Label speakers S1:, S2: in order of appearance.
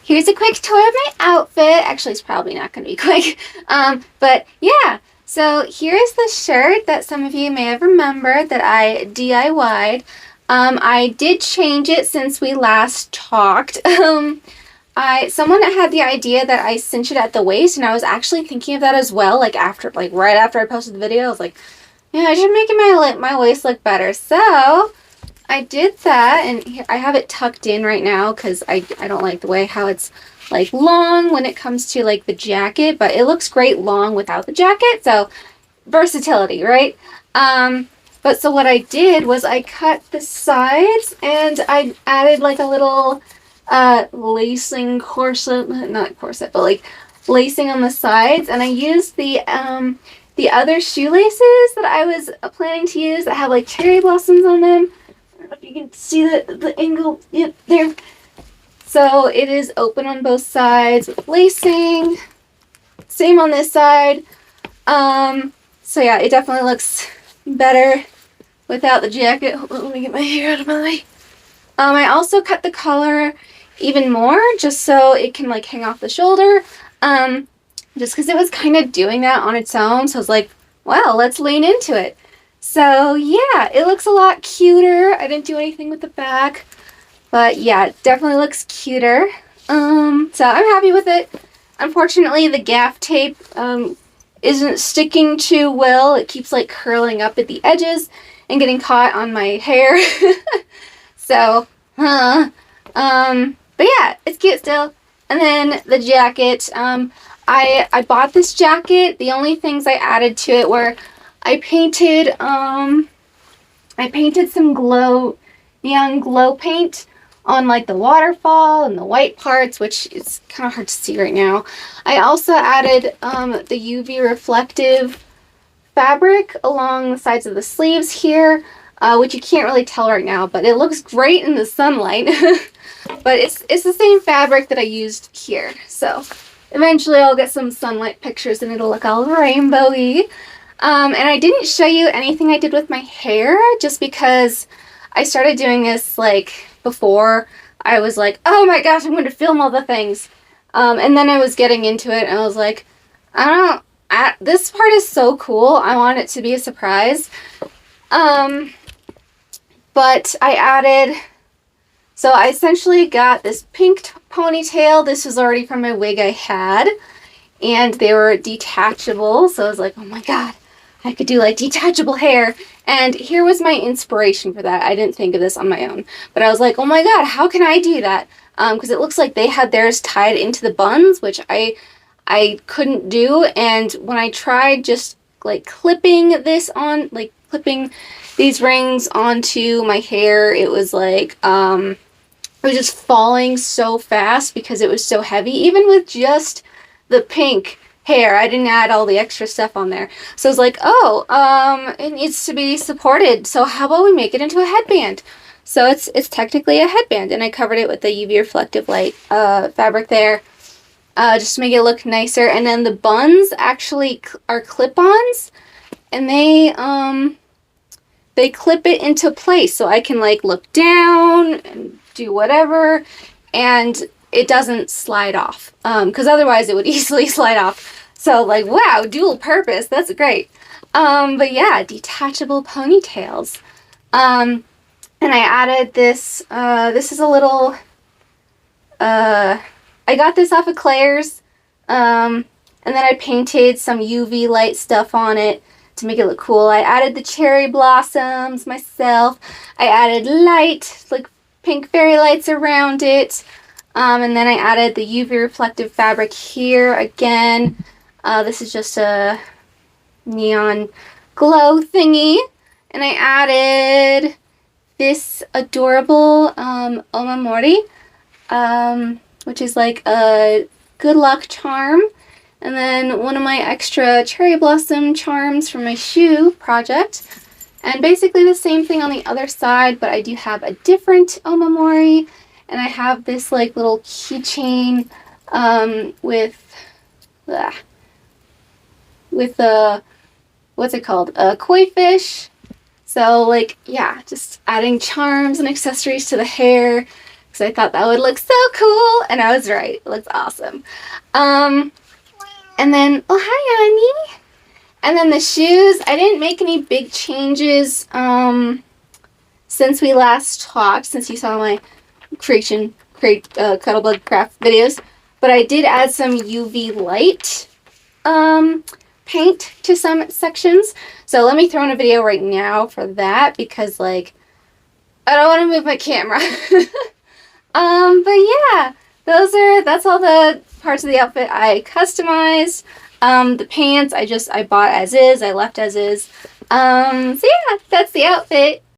S1: here's a quick tour of my outfit. Actually, it's probably not going to be quick. But yeah. So here's the shirt that some of you may have remembered that I DIY'd. I did change it since we last talked. Someone had the idea that I cinch it at the waist, and I was actually thinking of that as well. Right after I posted the video, I was like, yeah, I should make my waist look better. So I did that, and here, I have it tucked in right now because I don't like the way how it's like long when it comes to like the jacket, but it looks great long without the jacket. So versatility, right? But so what I did was I cut the sides and I added like a little lacing corset, not corset, but like lacing on the sides, and I used the other shoelaces that I was planning to use that have like cherry blossoms on them. I don't know if you can see the angle. Yep, there. So it is open on both sides with lacing. Same on this side. So yeah, it definitely looks better without the jacket. Hold on, let me get my hair out of my way. I also cut the collar even more just so it can like hang off the shoulder. Just because it was kind of doing that on its own. So I was like, well, let's lean into it. So yeah, it looks a lot cuter. I didn't do anything with the back, but yeah, it definitely looks cuter. So I'm happy with it. Unfortunately, the gaff tape isn't sticking too well. It keeps like curling up at the edges and getting caught on my hair. So, but yeah, it's cute still. And then the jacket, I bought this jacket. The only things I added to it were I painted some neon glow paint on like the waterfall and the white parts, which is kind of hard to see right now. I also added the UV reflective fabric along the sides of the sleeves here, which you can't really tell right now, but it looks great in the sunlight. But it's the same fabric that I used here. So eventually I'll get some sunlight pictures and it'll look all rainbowy. And I didn't show you anything I did with my hair just because I started doing this like before I was like, oh my gosh, I'm going to film all the things. And then I was getting into it and I was like, this part is so cool. I want it to be a surprise. But so I essentially got this pink ponytail. This was already from my wig I had, and they were detachable. So I was like, oh my God, I could do like detachable hair. And here was my inspiration for that. I didn't think of this on my own, but I was like, oh my God, how can I do that? Because it looks like they had theirs tied into the buns, which I couldn't do. And when I tried just like clipping these rings onto my hair, it was like, it was just falling so fast because it was so heavy. Even with just the pink hair, I didn't add all the extra stuff on there. So I was like, oh, it needs to be supported. So how about we make it into a headband? So it's technically a headband, and I covered it with the UV reflective light fabric there, just to make it look nicer. And then the buns actually are clip-ons, and they clip it into place so I can like look down and do whatever, and it doesn't slide off, because otherwise it would easily slide off. So like, wow, dual purpose, that's great. But yeah, detachable ponytails. And I added this, this is a little, I got this off of Claire's, and then I painted some UV light stuff on it to make it look cool. I added the cherry blossoms myself. I added light, like pink fairy lights around it. And then I added the UV reflective fabric here again. This is just a neon glow thingy. And I added this adorable Omamori, which is like a good luck charm. And then one of my extra cherry blossom charms from my shoe project. And basically the same thing on the other side, but I do have a different Omamori. And I have this like little keychain with what's it called? A koi fish. So like, yeah, just adding charms and accessories to the hair because I thought that would look so cool, and I was right. It looks awesome. And then, oh, hi, Annie. And then the shoes, I didn't make any big changes since we last talked, since you saw my Cuttlebug craft videos. But I did add some UV light paint to some sections. So let me throw in a video right now for that, because like I don't want to move my camera. But yeah, that's all the parts of the outfit I customized. The pants I bought as is, I left as is. So yeah, that's the outfit.